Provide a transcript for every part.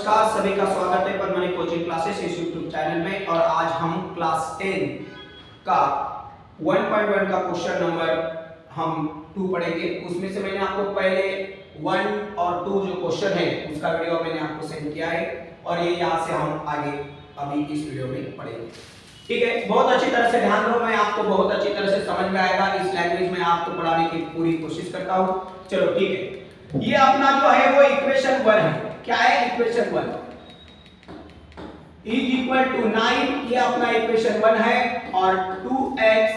नमस्कार, सभी का स्वागत है पद्मनी कोचिंग क्लासेस इस यूट्यूब चैनल में। और आज हम क्लास 10 का 1.1 का क्वेश्चन नंबर हम 2 पढ़ेंगे। उसमें से मैंने आपको पहले 1 और 2 जो क्वेश्चन है उसका वीडियो मैंने आपको सेंड किया है और ये यहाँ से हम आगे अभी इस वीडियो में पढ़ेंगे। ठीक है, बहुत अच्छी तरह से ध्यान दो, मैं आपको बहुत अच्छी तरह से समझ में आएगा। इस लैंग्वेज में आपको पढ़ाने की पूरी कोशिश करता हूँ। चलो ठीक है, ये अपना जो है वो इक्वेशन 1 है। क्या है इक्वेशन 1? इज इक्वल टू 9, ये अपना इक्वेशन 1 है। और 2x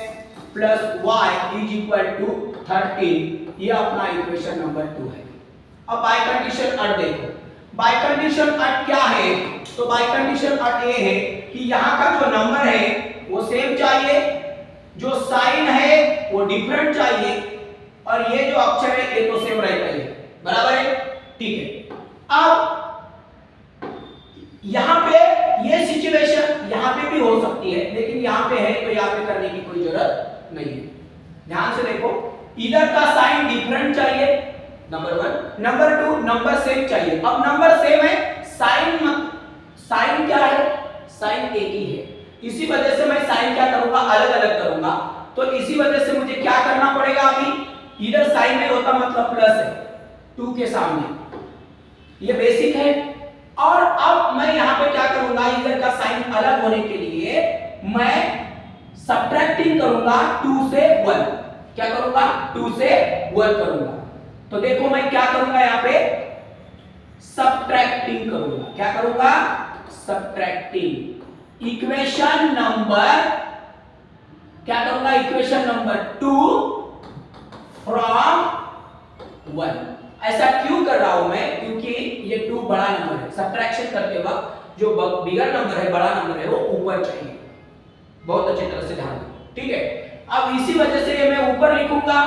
plus y is equal to 13, ये अपना इक्वेशन नंबर 2 है। अब बाय कंडीशन अर्थ देखो, बाय कंडीशन अर्थ क्या है? तो बाय कंडीशन अर्थ ये है कि यहाँ का जो नंबर है वो सेम चाहिए, जो साइन है वो डिफरेंट चाहिए, और ये जो अक्षर है ये तो सेम रहता है। बराबर है? ठीक है। अब यहां पे ये सिचुएशन यहां पे भी हो सकती है, लेकिन यहां पे है तो यहां पे करने की कोई जरूरत नहीं है। ध्यान से देखो, इधर का साइन डिफरेंट चाहिए, नंबर 1। नंबर 2, नंबर सेम चाहिए। अब नंबर सेम है, साइन क्या है? साइन एक ही है। इसी वजह से मैं साइन क्या करूंगा, अलग अलग करूंगा। तो इसी वजह से मुझे क्या करना पड़ेगा, अभी इधर साइन नहीं होता मतलब प्लस है 2 के सामने, ये बेसिक है। और अब मैं यहां पे क्या करूंगा, इधर का साइन अलग होने के लिए मैं सब्ट्रैक्टिंग करूंगा 2 से 1। क्या करूंगा? 2 से 1 करूंगा। तो देखो मैं क्या करूंगा, यहां पे सब्ट्रैक्टिंग करूंगा। क्या करूंगा? सब्ट्रैक्टिंग इक्वेशन नंबर, क्या करूंगा, इक्वेशन नंबर 2 फ्रॉम 1। ऐसा क्यों कर रहा हूं मैं? क्योंकि ये 2 बड़ा नंबर है, सब्ट्रैक्शन करते वक्त जो बिगर नंबर है, बड़ा नंबर है, वो ऊपर चाहिए। बहुत अच्छी तरह से ध्यान दो, ठीक है। अब इसी वजह से ये मैं ऊपर लिखूंगा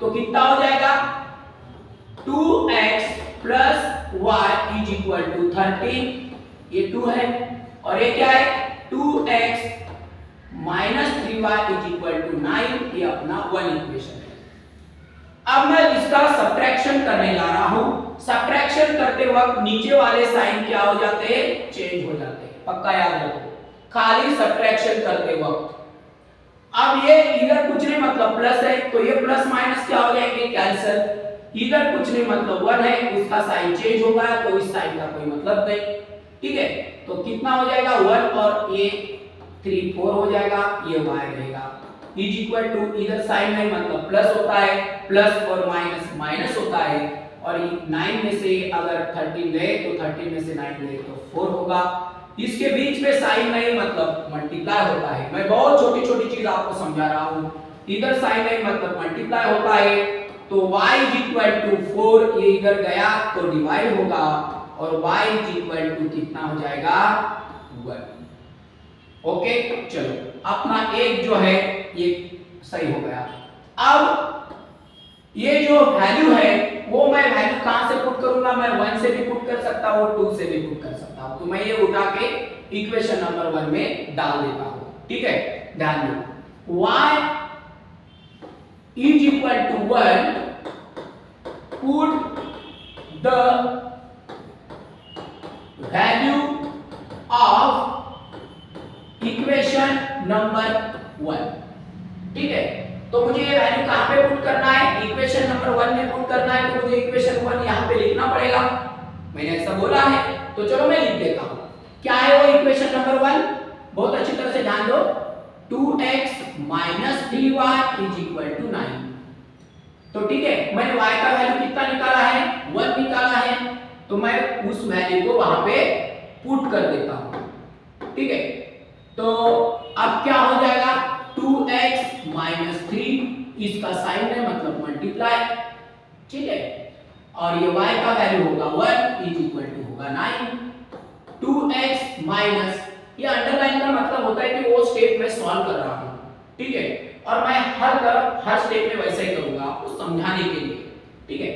तो कितना हो जाएगा, 2x plus y is equal to 13, ये 2 है। और ये क्या है, 2x minus 3y is equal to 9, ये अपना 1 इक्वेशन है। अब मैं इसका सब्ट्रैक्शन करने जा रहा हूं। सब्ट्रैक्शन करते वक्त नीचे वाले साइन क्या हो जाते हैं, चेंज हो जाते हैं, पक्का याद रखो, खाली सब्ट्रैक्शन करते वक्त। अब ये इधर कुछ नहीं मतलब प्लस है, तो ये प्लस माइनस क्या हो जाएंगे, कैंसिल। इधर कुछ नहीं मतलब 1 है, उसका साइन चेंज होगा तो इस साइन का कोई मतलब नहीं। ठीक है, तो कितना हो जाएगा 1 और ये 3 4 हो जाएगा, ये y रहेगा इज इक्वल टू, इधर साइन में मतलब प्लस होता है, प्लस और माइनस माइनस होता है। और 9 में से अगर 13 गए तो 13 में से 9 गए तो 4 होगा। इसके बीच में साइन नहीं मतलब मल्टीप्लाई होता है। मैं बहुत छोटी छोटी चीज आपको समझा रहा हूं। इधर साइन नहीं मतलब मल्टीप्लाई होता है, तो y इज इक्वल टू 4, ये इधर गया तो डिवाइड होगा, और y इज इक्वल टू कितना हो जाएगा, 1। ओके, चलो अपना एक जो है ये सही हो गया। अब ये जो वैल्यू है वो मैं वैल्यू कहां से पुट करूंगा, मैं 1 से भी पुट कर सकता हूं, 2 से भी पुट कर सकता हूं। तो मैं ये उठा के इक्वेशन नंबर 1 में डाल देता हूं। ठीक है, ध्यान दो, y is equal to 1, put the value of equation number 1। ठीक है, तो मुझे ये वैल्यू कहां पे पुट करना है, इक्वेशन नंबर 1 में पुट करना है। तो मुझे इक्वेशन 1 यहां पे लिखना पड़ेगा, मैंने ऐसा बोला है, तो चलो मैं लिख देता हूं। क्या है वो इक्वेशन नंबर 1? बहुत अच्छी तरह से ध्यान दो, 2x minus 3y is equal to 9। तो ठीक है, मैंने y का वैल्यू कितना निकाला है, 1 निकाला है, तो मैं उस वैल्यू को वहां पे पुट कर देता हूं। ठीक है, तो अब क्या हो जाएगा, 2x माइनस 3, इसका साइन है मतलब मल्टीप्लाई। ठीक है, और ये y का वैल्यू होगा 1 इज इक्वल टू होगा 9। 2x माइनस, ये अंडरलाइन का मतलब होता है कि वो स्टेप में सॉल्व कर रहा हूं। ठीक है, और मैं हर तरफ हर स्टेप में वैसे ही करूंगा आपको समझाने के लिए। ठीक है,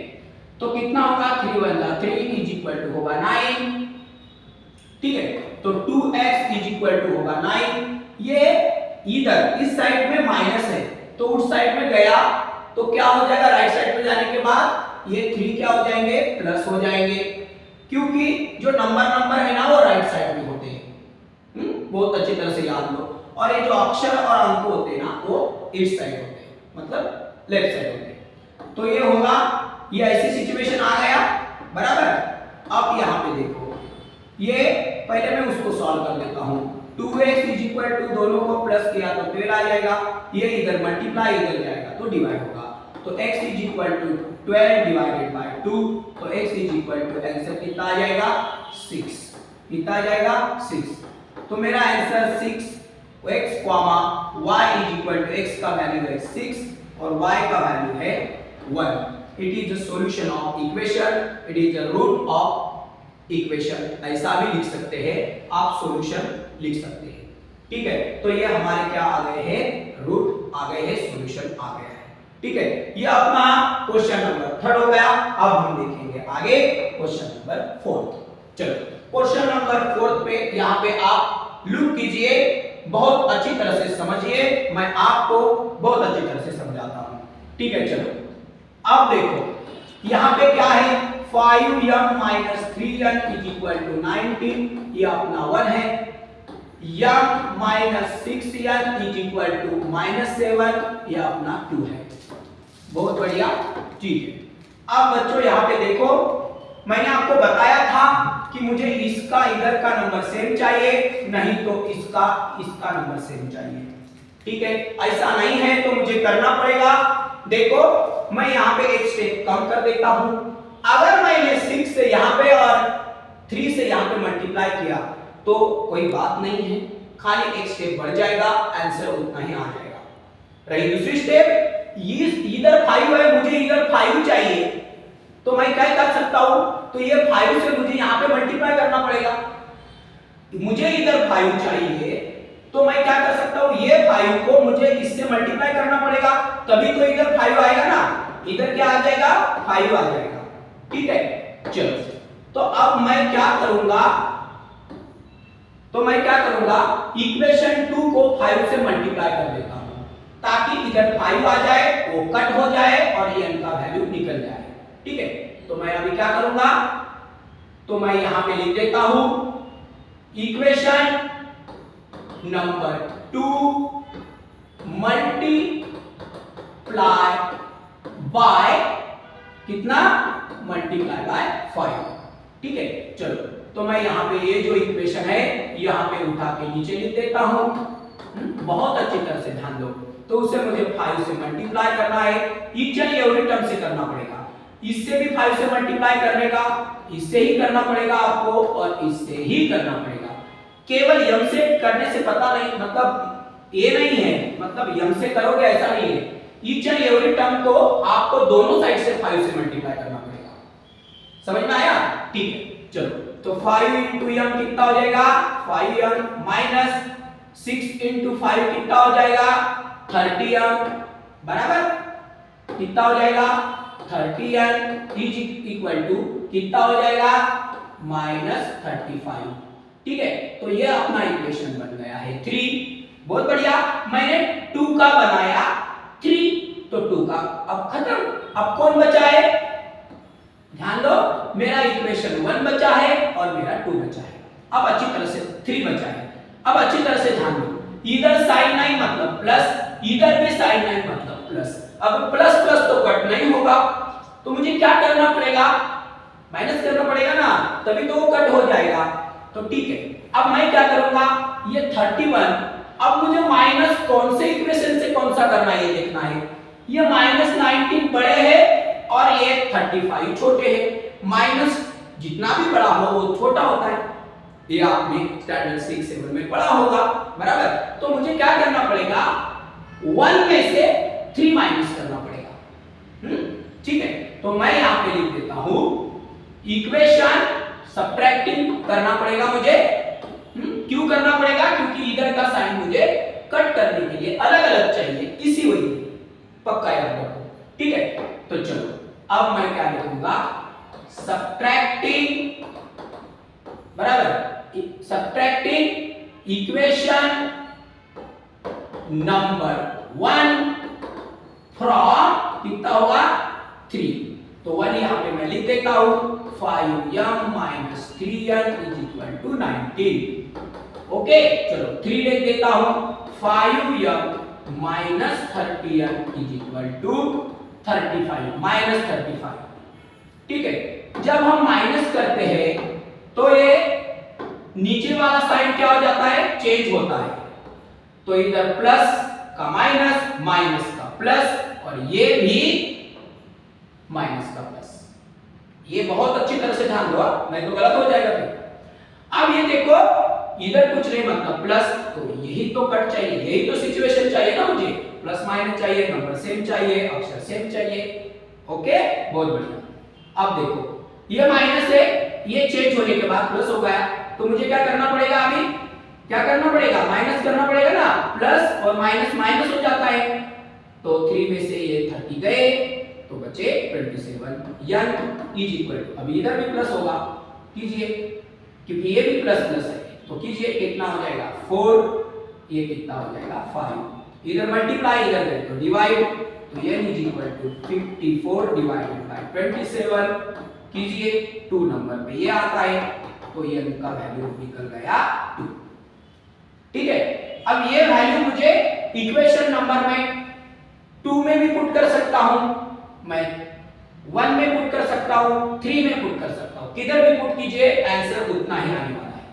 तो कितना होगा, 3 1 3 इज इक्वल टू होगा 9। ठीक है, तो 2x इज इक्वल टू होगा 9। ये इधर इस साइड में माइनस है तो उस साइड में गया तो क्या हो जाएगा, राइट साइड पे जाने के बाद ये 3 क्या हो जाएंगे, प्लस हो जाएंगे। क्योंकि जो नंबर है ना वो राइट साइड में होते हैं। बहुत अच्छी तरह से याद लो। और ये जो अक्षर और अंक होते हैं ना वो इस साइड होते हैं, मतलब लेफ्ट साइड होते हैं। तो ये होगा, ये ऐसी सिचुएशन आ गया बराबर। अब यहाँ पे देखो, ये पहले मैं उसको सॉल्व कर देता हूँ। 2x इज इक्वल टू, दोनों को प्लस किया तो 12 आ जाएगा, ये इधर मल्टीप्लाई इधर जाएगा तो डिवाइड होगा। तो x is equal to 12 divided by 2, तो x is equal to answer कितना आ जाएगा 6। कितना आ जाएगा 6। तो मेरा answer 6 x comma y is equal to x का वैल्यू है 6 और y का वैल्यू है 1। It is the solution of equation, it is the root of equation. ऐसा भी लिख सकते हैं आप, सॉल्यूशन लिख सकते हैं। ठीक है, तो ये हमारे क्या आ गए हैं, रूट आ गए हैं, सॉल्यूशन आ गया है। ठीक है, ये अपना क्वेश्चन नंबर 3 हो गया। अब हम देखेंगे आगे क्वेश्चन नंबर 4। चलो क्वेश्चन नंबर 4 पे यहाँ पे आप लुक कीजिए, बहुत अच्छी तरह से समझिए, मैं आपको बहुत अच्छी तरह से समझाता हूँ। ठीक है, चलो अब देखो यहाँ पे क्या है, 5m minus 3n is equal to 19, ये अपना 1 है। m minus 6n is equal to -7, ये अपना 2 है। बहुत बढ़िया चीज है। अब बच्चों यहाँ पे देखो, मैंने आपको बताया था कि मुझे इसका इधर का नंबर सेम चाहिए, नहीं तो इसका नंबर सेम चाहिए। ठीक है, ऐसा नहीं है तो मुझे करना पड़ेगा। देखो मैं यहाँ पे एक स्टेप कम कर देता हूँ। अगर मैंने 6 से यहाँ पे और 3 से यहाँ पे मल्टीप्लाई किया तो कोई बात नहीं है, खाली एक स्टेप बढ़ जाएगा, आंसर उतना ही आ जाएगा। रही दूसरी स्टेप, इधर 5 है, मुझे इधर 5 चाहिए, तो मैं क्या कर सकता हूं, तो ये 5 से मुझे यहाँ पे मल्टीप्लाई करना पड़ेगा। मुझे इधर 5 चाहिए तो मैं क्या कर सकता हूं, ये 5 को मुझे इससे मल्टीप्लाई करना पड़ेगा, तभी तो इधर 5 आएगा ना। इधर क्या आ जाएगा, 5 आ जाएगा। ठीक है, चलो तो अब मैं क्या करूंगा, इक्वेशन 2 को 5 से मल्टीप्लाई कर देता हूं, ताकि इधर 5 आ जाए, वो कट हो जाए और ये n का वैल्यू निकल जाए। ठीक है, तो मैं अभी क्या करूंगा, तो मैं यहां पे लिख देता हूं इक्वेशन नंबर 2 मल्टीप्लाई बाय कितना, मल्टीप्लाई बाय 5। ठीक है, चलो तो मैं यहाँ पे ये जो इक्वेशन है यहाँ पे उठा के नीचे लिख देता हूँ। बहुत अच्छी तरह से ध्यान दो। तो उसे मुझे 5 से मल्टीप्लाई करना है, ईच एंड एवरी टर्म से करना पड़ेगा। इससे भी 5 से मल्टीप्लाई करने का, इससे ही करना पड़ेगा आपको और इससे ही करना पड़ेगा। केवल यम से करने से पता नहीं, मतलब ये नहीं है, मतलब यम से करोगे ऐसा नहीं है। ईच एंड एवरी टर्म को आपको दोनों साइड से 5 से मल्टीप्लाई करना पड़ेगा। समझ में आया? ठीक है, चलो तो 5 into m कितना हो जाएगा, 5m माइनस 6 into 5 कितना हो जाएगा, 30m बराबर कितना हो जाएगा, 30m इज इक्वल टू कितना हो जाएगा, -35। ठीक है, तो ये अपना इक्वेशन बन गया है 3। बहुत बढ़िया, मैंने 2 का बनाया 3, तो 2 का अब खत्म। अब कौन बचा है, ध्यान दो, मेरा इक्वेशन 1 बचा है और मेरा 2 बचा है। अब अच्छी तरह से 3 बचा है। अब अच्छी तरह से ध्यान दो, इधर साइन नहीं मतलब प्लस, इधर भी साइन नहीं मतलब प्लस। अब प्लस प्लस तो कट नहीं होगा, तो मुझे क्या करना पड़ेगा, माइनस करना पड़ेगा ना, तभी तो वो कट हो जाएगा। तो ठीक है, अब मैं क्या करूंगा, ये 31, अब मुझे माइनस कौन से इक्वेशन से कौन सा करना है ये देखना है। ये -19 बड़े है और ये 35 छोटे हैं। माइनस जितना भी बड़ा हो वो छोटा होता है, ये आपने स्टैंडर्ड 6-7 में पढ़ा होगा बराबर। तो मुझे क्या करना पड़ेगा, 1 में से 3 माइनस करना पड़ेगा। ठीक है, तो मैं यहां पे लिख देता हूं इक्वेशन सब्ट्रैक्टिंग करना पड़ेगा मुझे। क्यों करना पड़ेगा, क्योंकि इधर का साइन मुझे कट करने के लिए अलग अलग चाहिए, इसी वजह पक्का याद रखो। ठीक है, तो चलो अब मैं क्या लिखूंगा, सब्ट्रैक्टिंग बराबर, सब्ट्रैक्टिंग इक्वेशन नंबर 1 फ्रॉम कितना होगा 3। तो 1 यहां पे मैं लिख देता हूं, 5m minus 3n is equal to 19। Okay, चलो 3 लिख देता हूं, 5m minus 30n is equal to 35 minus 35। ठीक है, जब हम माइनस करते हैं तो ये नीचे वाला साइन क्या हो जाता है, चेंज होता है। तो इधर प्लस का माइनस, माइनस का प्लस, और ये भी माइनस का प्लस। ये बहुत अच्छी तरह से ध्यान दो, नहीं तो गलत हो जाएगा फिर। अब ये देखो, इधर कुछ नहीं बनता प्लस, तो यही तो कट चाहिए, यही तो सिचुएशन चाहिए ना मुझे, प्लस माइनस चाहिए, नंबर सेम चाहिए, अक्षर सेम चाहिए। ओके, बहुत बढ़िया। अब देखो, ये माइनस है, ये चेंज होने के बाद प्लस हो गया, तो मुझे क्या करना पड़ेगा, अभी क्या करना पड़ेगा, माइनस करना पड़ेगा ना, प्लस और माइनस माइनस हो जाता है। तो 3 में से ये 30 गए, तो बचे 27 n इज इक्वल टू, अभी इधर भी प्लस होगा, कीजिए, क्योंकि ये भी प्लस प्लस है, तो कीजिए, कितना हो जाएगा 4, ये कितना हो जाएगा 5, इधर मल्टीप्लाई, इधर करें तो डिवाइड, तो n is equal to 54 divided by 27, कीजिए, 2 नंबर पे ये आता है, तो n का वैल्यू निकल गया 2। ठीक है, अब ये वैल्यू मुझे इक्वेशन नंबर में 2 में भी पुट कर सकता हूं, मैं 1 में पुट कर सकता हूं, 3 में पुट कर सकता हूं, किधर भी पुट कीजिए, आंसर उतना ही आने वाला है।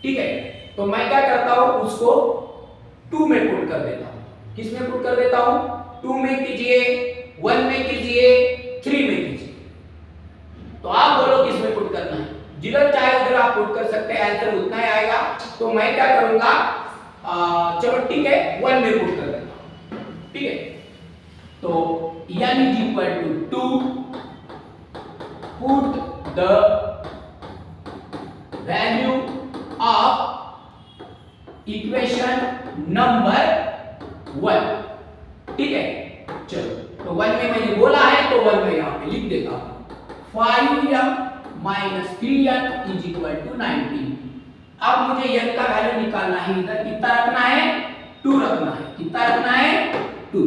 ठीक है, तो मैं क्या करता हूं, उसको 2 में पुट कर देता हूं। किस में पुट कर देता हूं, 2 में कीजिए, 1 में कीजिए, 3 में कीजिए। तो आप बोलो किस में पुट करना है, जिधर चाहे उधर आप पुट कर सकते हैं, आंसर उतना ही आएगा। तो मैं क्या करूंगा, चलो ठीक है, 1 में पुट कर देता हूं। ठीक है, तो n is equal to 2, put the value of equation number 1। ठीक है, चलो, तो 1 में मैंने बोला है, तो 1 में यहां पे लिख देता हूं, 5m minus 3n is equal to 19। अब मुझे n का वैल्यू निकालना है, इधर कितना रखना है, 2 रखना है, कितना रखना है, 2।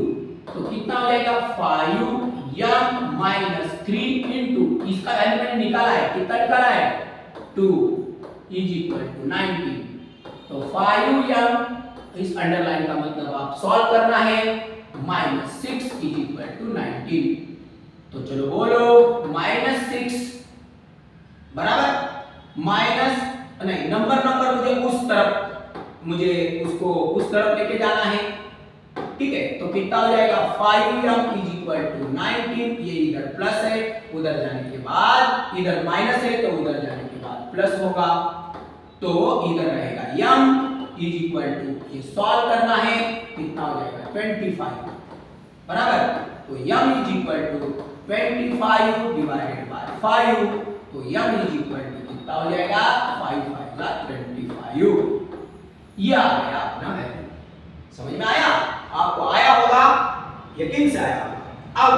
तो कितना हो जाएगा, 5m माइनस 3 इंटू, इसका वैल्यू मैंने निकाला है, कितना निकाला है, 2 इज इक्वल टू 19। तो 5m, इस अंडरलाइन का मतलब आप सॉल्व करना है, माइनस 6 इज इक्वल टू 19। तो चलो बोलो, -6 बराबर माइनस, नहीं, नंबर मुझे उस तरफ, मुझे उसको उस तरफ लेके जाना है। ठीक है, तो कितना हो जाएगा, 5m इज इक्वल टू 19, ये इधर प्लस है, उधर जाने के बाद इधर माइनस है, तो उधर जाने के बाद प्लस होगा, तो इधर रहेगा m इज इक्वल टू, ये सॉल्व करना है, कितना हो जाएगा 25 बराबर। तो m is equal to 25 divided by 5, तो m इज इक्वल टू कितना हो जाएगा, 5 5 25। ये आ गया अपना वैल्यू, समझ में आया, आपको आया होगा, यकीन से आया। अब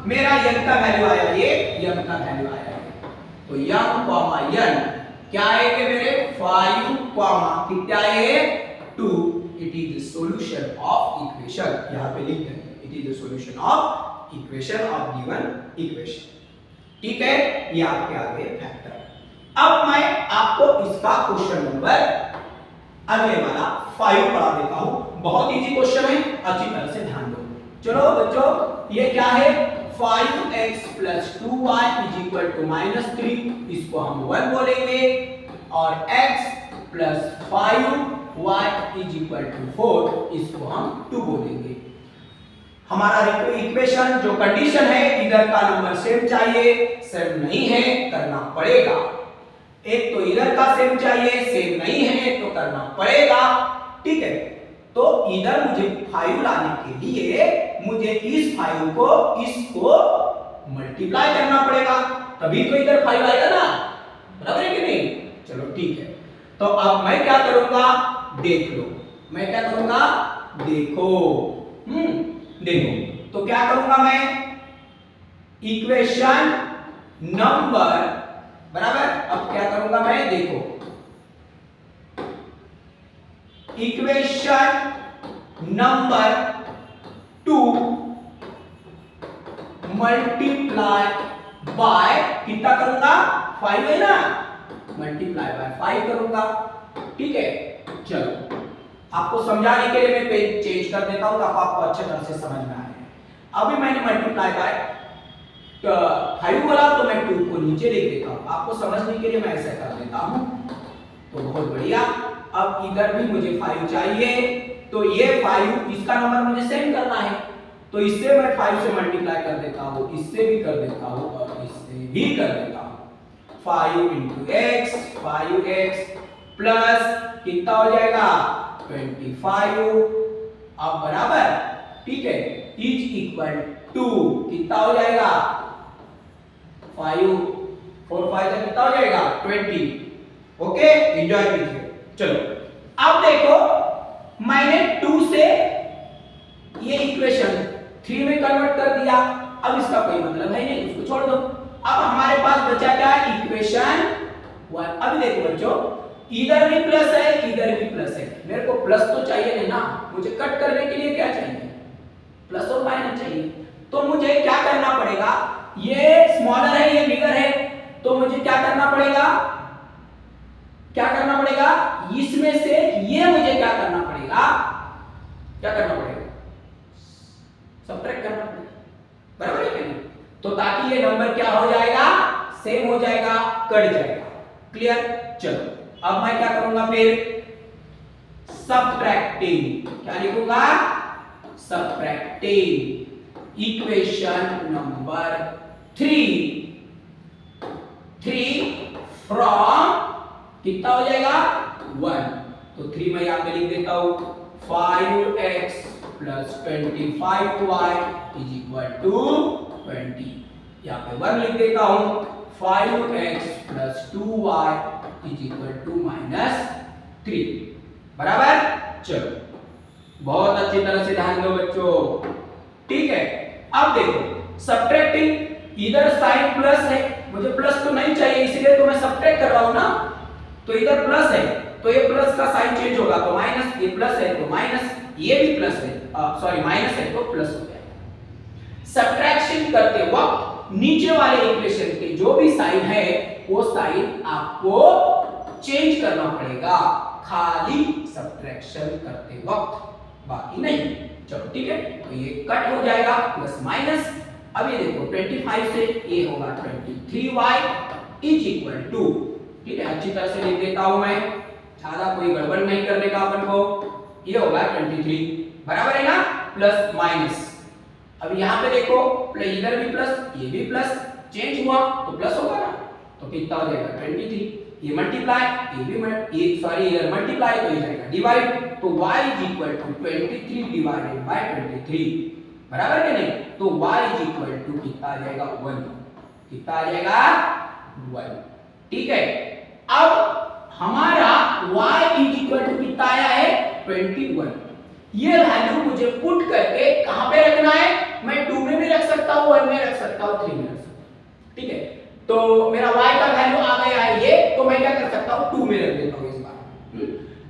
मेरा n का वैल्यू आया, ये m का वैल्यू आया, तो m, n क्या आएगा मेरे, 5, कितना आएगा, 2। It is the solution of equation, यहां पे लिख देंगे, it is the solution of equation of given equation. ठीक है, ये आपके आगे फैक्टर। अब मैं आपको इसका क्वेश्चन नंबर अगले वाला 5 पढ़ा देता हूं, बहुत इजी क्वेश्चन है, अच्छी तरह से ध्यान दो। चलो बच्चों, ये क्या है, 5x + 2y = -3, इसको हम 1 बोलेंगे, और x + 5y = 4, इसको हम 2 बोलेंगे। हमारा इक्वेशन जो कंडीशन है, इधर का नंबर सेम चाहिए, सेम नहीं है, करना पड़ेगा। एक तो इधर का सेम चाहिए, सेम नहीं है, तो करना पड़ेगा। ठीक है, तो इधर मुझे 5 लाने के लिए मुझे इस 5 को इसको मल्टीप्लाई करना पड़ेगा, तभी तो इधर 5 आएगा ना, बराबर है कि नहीं। चलो ठीक है, तो अब मैं क्या करूंगा, देख लो, मैं क्या करूंगा, देखो, देखो, तो क्या करूंगा मैं, इक्वेशन नंबर बराबर, अब क्या करूंगा मैं, देखो, इक्वेशन नंबर 2 मल्टीप्लाई बाय कितना करूंगा 5 है ना, मल्टीप्लाई बाय 5 करूंगा। ठीक है, चलो आपको समझाने के लिए मैं पेज चेंज कर देता हूं ताकि आपको अच्छे तरह से समझ में आए। अभी मैंने मल्टीप्लाई बाय 5 बोला तो मैं 2 को नीचे लिख देता हूं, आपको समझने के लिए मैं ऐसा कर देता हूं। तो बहुत बढ़िया, अब इधर भी मुझे 5 चाहिए, तो ये 5 इसका नंबर मुझे सेंड करना है, तो इससे मैं 5 से मल्टीप्लाई कर देता हूं, इससे भी कर देता हूं और इससे भी कर देता हूं। 5 into x 5x प्लस कितना हो जाएगा 25 अब बराबर, ठीक है, इज इक्वल टू कितना हो जाएगा 5 4 5 से कितना हो जाएगा 20। ओके, एंजॉय कीजिए। चलो अब देखो मैंने 2 से ये इक्वेशन 3 में कन्वर्ट कर दिया, अब इसका कोई मतलब है नहीं, उसको छोड़ दो। अब हमारे पास बचा क्या है इक्वेशन 1। अभी देखो बच्चों, इधर भी प्लस है इधर भी प्लस है, मेरे को प्लस तो चाहिए नहीं ना, मुझे कट करने के लिए क्या चाहिए प्लस और माइनस चाहिए। तो मुझे क्या करना पड़ेगा, ये स्मॉलर है ये बिगर है, तो मुझे क्या करना पड़ेगा इसमें से ये मुझे क्या करना पड़ेगा सबट्रैक्ट करना पड़ेगा, बराबर है नहीं? तो ताकि ये नंबर क्या हो जाएगा सेम हो जाएगा, कट जाएगा। क्लियर? चलो अब मैं क्या करूंगा फिर सबट्रैक्टिंग, क्या लिखूंगा सबट्रैक्टिंग इक्वेशन नंबर 3 फ्रॉम कितना हो जाएगा 1, तो 3 मैं यहां पे लिख देता हूं 5x plus 25y is equal to 20, यहां पे 1 लिख देता हूं 5x plus 2y is equal to -3, बराबर। चलो बहुत अच्छी तरह से ध्यान दो बच्चों, ठीक है। अब देखो सबट्रैक्टिंग, इधर साइन प्लस है, मुझे प्लस तो नहीं चाहिए इसलिए तो मैं सबट्रैक्ट कर रहा हूं ना, तो इधर प्लस है तो ये प्लस का साइन चेंज होगा तो माइनस, ये प्लस है तो माइनस, ये भी प्लस है सॉरी माइनस है तो प्लस हो जाएगा। सबट्रैक्शन करते वक्त नीचे वाले इक्वेशन के जो भी साइन है वो साइन आपको चेंज करना पड़ेगा खाली सबट्रैक्शन करते वक्त, बाकी नहीं। चलो ठीक है, तो ये कट हो जाएगा प्लस माइनस। अब ये देखो 25 से ये होगा 23y इज इक्वल टू, ठीक है, अच्छी तरह से लिख देता हूं मैं, ज्यादा कोई गड़बड़ नहीं करने का अपन को। ये होगा 23 बराबर है ना, प्लस माइनस। अब यहाँ पे देखो इधर भी प्लस ये भी प्लस, चेंज हुआ तो प्लस होगा ना, तो कितना हो जाएगा 23, ये मल्टीप्लाई ये भी ये सॉरी इधर मल्टीप्लाई तो ये जाएगा डिवाइड, तो y is equal to 23 divided by 23, बराबर है नहीं? तो y इज इक्वल टू कितना आ जाएगा 1, कितना आ जाएगा 1, ठीक है। अब हमारा y इज इक्वल टू कितना आया है 21, ये वैल्यू मुझे पुट करके कहां पे रखना है, मैं 2 में भी रख सकता हूं 1 में रख सकता हूं 3 में रख सकता हूं, ठीक है। तो मेरा y का वैल्यू आ गया है ये, तो मैं क्या कर सकता हूं 2 में रख देता हूं इस बार।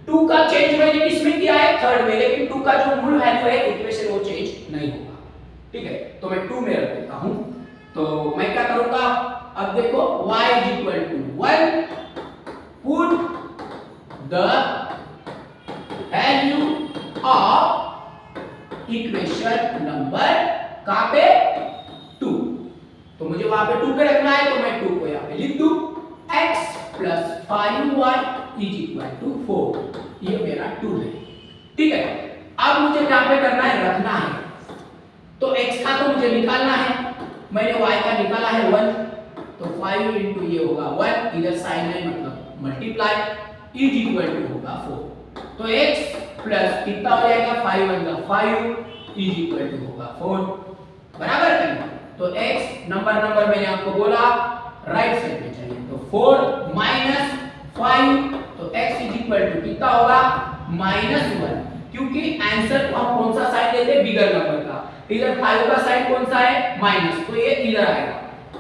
2 का चेंज मैंने किसमें किया है 3rd में, लेकिन 2 का जो मूल वैल्यू है इक्वेशन वो चेंज नहीं होगा, ठीक है। तो मैं 2 में रख देता हूं, तो मैं क्या करूंगा अब देखो y is equal to 1, put the value of equation number कहां पे 2, तो मुझे वहां पे 2 पे रखना है, तो मैं 2 को यहां पे लिख दूं x plus 5y is equal to 4, ये मेरा 2 है, ठीक है। अब मुझे क्या पे करना है रखना है, तो x का तो मुझे निकालना है, मैंने y का निकाला है 1, तो 5 इंटू ये होगा 1, इधर साइन है मतलब मल्टीप्लाई, इज इक्वल टू होगा 4, तो x प्लस कितना हो जाएगा 5 1 5 इज इक्वल टू होगा 4, बराबर है। तो x नंबर मैंने आपको बोला राइट साइड में चाहिए, तो 4 माइनस 5, तो x इज इक्वल टू कितना होगा -1, क्योंकि आंसर को हम कौन सा साइन लेते हैं बिगर नंबर का, इधर 5 का साइन कौन सा है माइनस, तो ये इधर आएगा,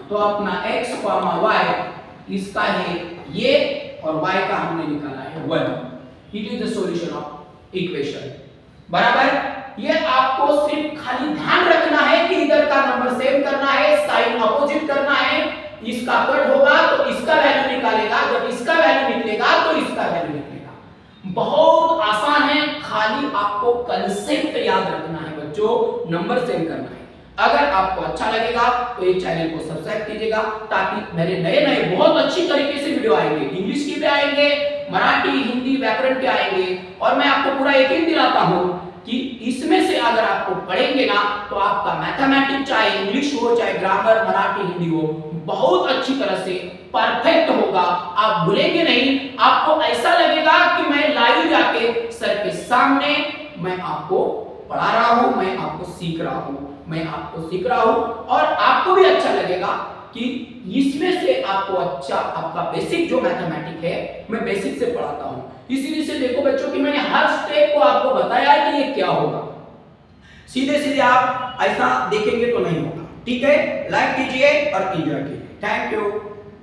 तो अपना x, y इसका है ये और y का हमने निकाला है 1, it is the solution of equation, बराबर। ये आपको सिर्फ खाली ध्यान रखना है कि इधर का नंबर सेम करना है, साइन अपोजिट करना है। इसका कट होगा तो इसका वैल्यू निकालेगा, जब इसका वैल्यू निकलेगा तो इसका वैल्यू निकलेगा। बहुत आसान है, खाली आपको कंसेप्ट याद रखना है बच्चों, नंबर सेम करना है। अगर आपको अच्छा लगेगा तो ये चैनल को सब्सक्राइब कीजिएगा, ताकि मेरे नए नए बहुत अच्छी तरीके से वीडियो आएंगे, इंग्लिश की भी आएंगे, मराठी हिंदी व्याकरण के आएंगे। और मैं आपको पूरा यकीन दिलाता हूं कि इसमें से अगर आपको पढ़ेंगे ना तो आपका मैथमेटिक्स चाहे इंग्लिश हो चाहे ग्रामर मराठी हिंदी हो, बहुत अच्छी तरह से परफेक्ट होगा। आप भूलेंगे नहीं, आपको ऐसा लगेगा कि मैं लाइव जाके सर के सामने मैं आपको पढ़ा रहा हूं, मैं आपको सीख रहा हूं, मैं आपको सीख रहा हूं। और आपको भी अच्छा लगेगा कि इसमें से आपको अच्छा आपका बेसिक जो मैथमेटिक्स है मैं बेसिक से पढ़ाता हूं। इसीलिए से देखो बच्चों कि मैंने हर स्टेप को आपको बताया है कि ये क्या होगा। सीधे सीधे आप ऐसा देखेंगे तो नहीं होगा। ठीक है, लाइक कीजिए और एंजॉय कीजिए। Thank you.